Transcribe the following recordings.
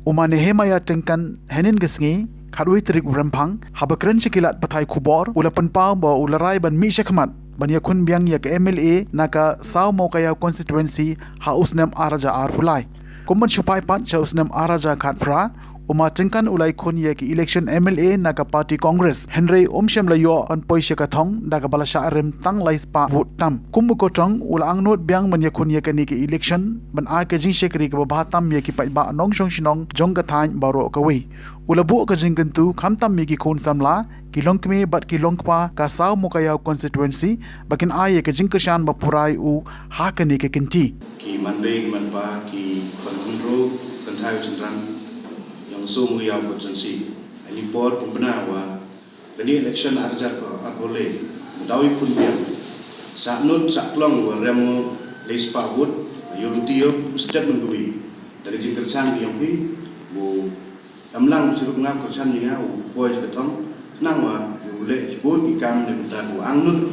umane hemaya tengkan henin gesngi khadwi trik rempang habakren sikilat pathai khubor ula penpau ba ularai ban mi shakmat ban yakun biang yak MLA naka saw mo kaya constituency ha usnam araja ar hulai kumman shupai pat cha usnam araja khatpra uma tengkan ulai khun yak election MLA naka party congress henry omsham layo an poisha ka thong daga balasha rem tang lai spa vote tam kum ko tong ula angnot biang man yakun yak ni ki election ban a ka jing shekri ka ba tam yak ki pai ba nong shong shinong jong ka thain baro ka we ula bu ka jing kantu khamtam mi ki khon samla kilong kme bat kilong pa ka saw mo kaya constituency bakin a yak jing ka shan ba purai u ha ka ni ka kinti ki man be man pa ki khon ro kan thai chandran yang sum riau konsensi ani por pembina wa kini election arjar ko boleh dawi kun biar saknut saklong wa remo lespa wood yolutio statement kubi dari jingkersan yang pi bu amlang sirup ngam kersan ni ngau boy ketong nang wa ule bun ki kam ne ta bu angnut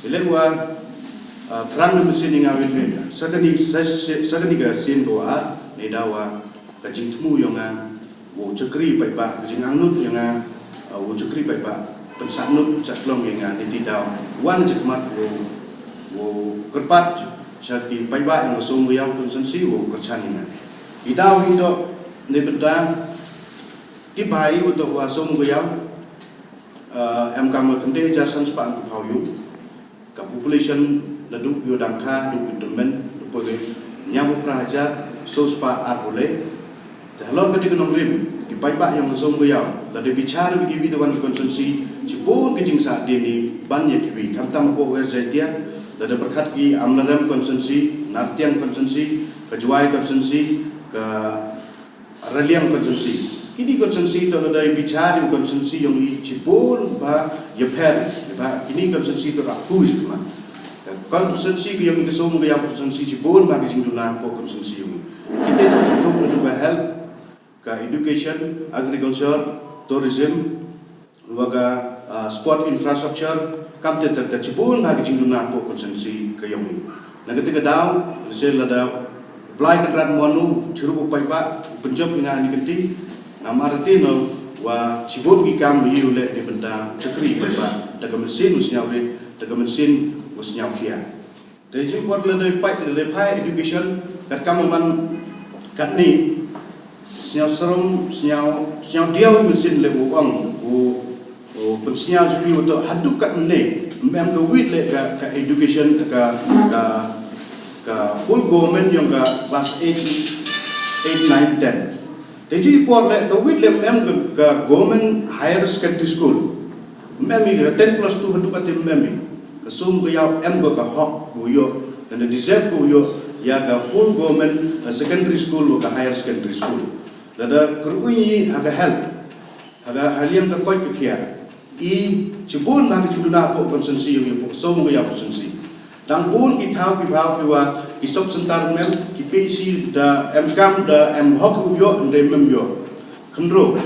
ile wa terang mesin ngau ile sakani ga sin do a ne dawa ka jingtmu yang wo cekri bai ba jing angnut yang wo cekri bai ba pensaknut saklong yang ni tidau wan jekmat wo kerpat saki bai ba yang sum riau konsensi wo kersan ni idau hido ne benda ki bai untuk wa sum riau em kam kende jasan span ku phayu ka population nadu yo dangkha du demen du poge nyabu prahajar so spa arole dalam ketika nongrim di paipak yang langsung beliau lalu bicara bagi bidawan konsensi cipun kejing saat ini banyak kiwi kamtam po wes jentia lalu berkat ki amladam konsensi nartiang konsensi kejuai konsensi ke raliang konsensi kini konsensi itu lalu bicara konsensi yang cipun ba yeper ba kini konsensi itu rapu cuma konsensi yang kesum beliau konsensi cipun ba kejing duna po konsensi yang kita untuk menduga hal ka education, agriculture, tourism, waga sport infrastructure, kam te tak cipun hagi cingduna po konsensi ke yomi. Na ketika daw, sel lada apply kan monu ciru pai ba penjob dengan ni kenti ngamartino wa cibun ki kam yule di benda cekri pai ba daga mesin usnya ure daga mesin usnya kia. Te cimpor lada pai education kat kam man kat ni senyau serong senyau dia mesin le uang pensinyau jadi untuk hadukan ni mem duit le ka education ka full government yang ka class 8 9 10 jadi por le duit le mem ka government higher secondary school mem 10 plus 2 hadukan mem ka sum ka yau em ka hok buyo dan deserve buyo ya ka full government secondary school ka higher secondary school lada kerui aga help aga haliam ka koi kia I cibun bagi cibuna po konsensi yang po so mo ya konsensi dang bun ki thau ki bau ki wa ki sob sentar mem ki PC da kam da hok yo ndem mem yo khendro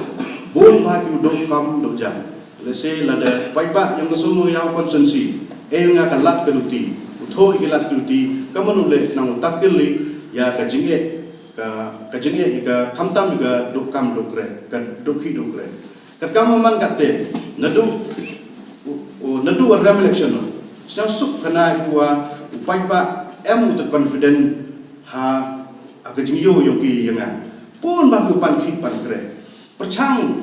bun bagi do kam do jam lese lada pai ba yang so mo ya konsensi nga ka lat keluti utho ki lat keluti kamanule nang takili ya ka jinge ka jenge ka kamtam ga dokam dokre ka dokhi dokre kat kamu man katte nadu ram election snap sup kana kuwa upai ba em ut confident ha ka jingyo yung ki yanga pun ba ku pan ki pan kre perchang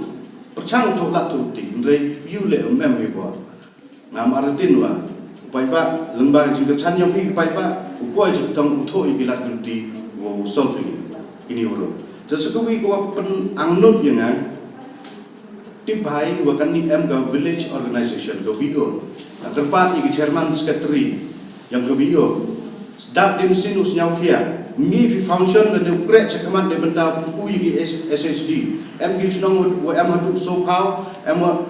to lat tu ti ndre yu le em ko ngam artin wa upai ba lengba jingker chan yung ki upai ba upoi jitong utho i lat ti wo solving ini uro. Sesuatu ko pen angnut yang tibai wakan ni ga village organization go VO. Terpat i chairman secretary yang go VO. Sedap dim sinus nyau kia. Mi fi function dan ukret cekamat de benda buku i SSD. Gi cunong wa hadu so pau,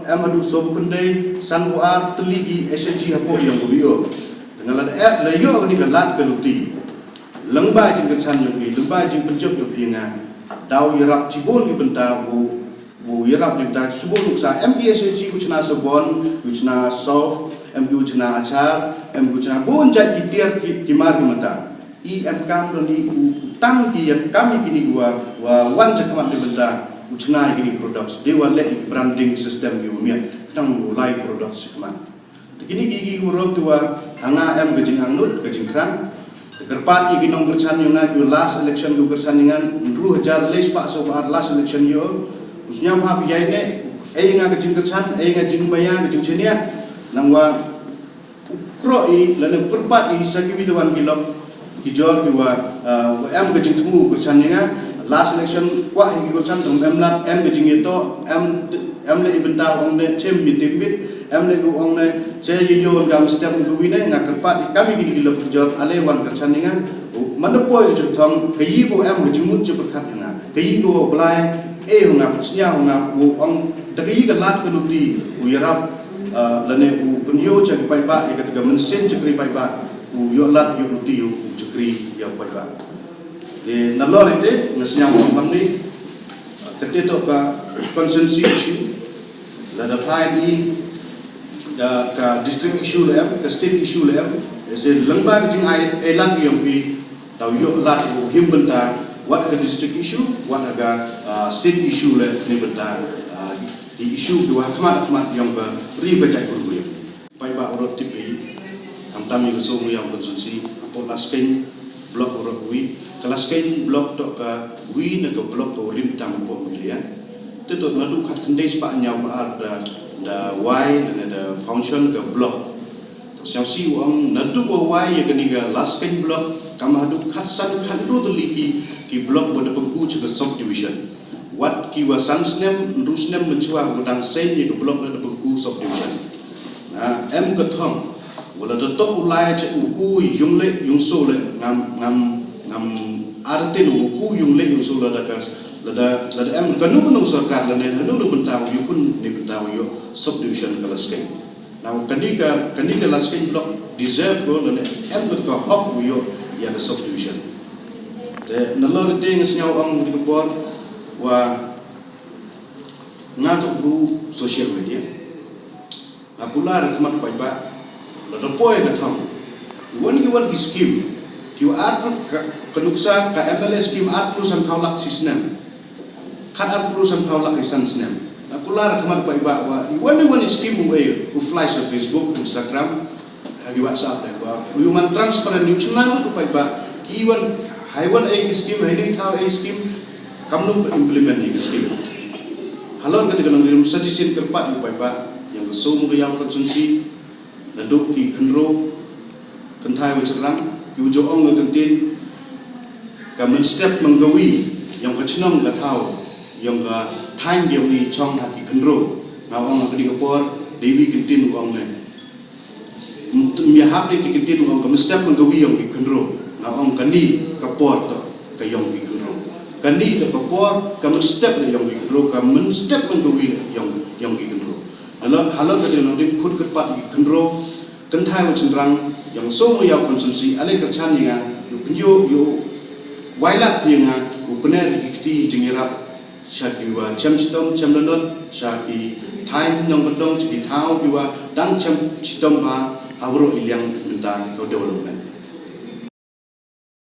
hadu so kundai san wa teligi SSD hapo yang go VO. Dengan la yo ni galat galuti. Lengba jing kersan yung lengba jing penjob yung nga daw yarap cibun ki benta bu yarap ni benta subun sa MPSG ku chna sabon ku chna soft MQ chna achar MQ chna bon jat ki tiar ki mar ki mata kam ni utang ki kami kini gua wan jakamat di benda ucnai kini products dewa le branding system ki umia tang mulai products kaman kini gigi guru tua hanga gejing angnut gejing krang kerpat iki nong kersan yang ngaku last election gu kersan dengan 2000 les pak so last election yo usnya pa piyai ne nga gejing kersan nga jing maya gejing chenia nangwa ukro lane kerpat sagi widawan kilok kijor biwa gejing temu kersan yang last election kwa higi kersan tong lat gejing itu le ibenta ong ne chem mitimbit le gu ong ne che yon gam setiap gu wine ngakerpat kami gini kilok kijor ale wan kersan yang mandepoi jutong kayi go gejing mut jeperkat nga kayi go belai nga persnya nga ong dagi ga lat keluti uyarap lane penyo cek pai ba ya ketika mensen cekri pai ba yo lat yo ruti yo cekri ya pai ba de nalor ite ngasnya ngam ni keteto ka konsensi issue la da thai ni da ka district issue le ka state issue le se lengba jing ai elat yang pi tau yo lat him benta what the district issue what aga state issue le ni benta di issue dua khmat yang beri baca guru ya pai ba urut tipi kamtam ni so mu yang konsensi apo lasken blok urut wi kelasken blok to ka wi na ko blok to rim tam po milian tetot nadu khat kendes pa nya ba da y dan ada function ke blok siap si uang nadu ko y ya kini ga lasken blok kam hadu khat san khandru to liki ki blok pada pengku ke subdivision wat ki wa sansnem rusnem mencuwa gudang sen ni ke blok pada pengku subdivision na ke thong wala to to ulai che uku yung le yung so le ngam artin uku yung le yung so la da lada kanu sarkar la ne hanu lu bentaw yukun ni bentaw yo subdivision kalasken now kanika lasken block deserve ko la ne ko hop yo ya ka subdivision de nalor ding snyaw ang ni bor wa ngato bru social media akular khamat pai ba la poe ga thang won ki scheme QR kanuksa ka MLS scheme san kaulak sistem kadar perusahaan kaulak isan snem. Akular khamat pai ba wa one scheme way u fly sa Facebook, Instagram, di WhatsApp le ba. Uyuman transparent ni channel tu pai ba. Kiwan haiwan scheme ini thau scheme kamnu implement ni scheme. Halon ketika nang suggestion kerpat pai ba yang kesumu ke yang konsumsi laduk ki khenro kenthai wicerang ki ujoong ngentin kamen step menggawi yang kechenong ka thau yang ke time dia ni chong haki kendro ngawang ke di kapor dewi kentin uang ne miahap ni kentin uang ke step menggawi yang ki kendro ngawang kani kapor to ke yang ki kendro kani ke kapor ke step le yang ki kendro ke step menggawi yang ki kendro halal ke dia nodin khud kerpat ki kendro kenthai wa cendrang yang so mo ya konsumsi ale kerchan nga penyo yo wailat nga upener ki jingirap syaki wa cem citom cem lenot syaki time nong bendong ciki tau biwa dan cem citom ba awro ilyang minta development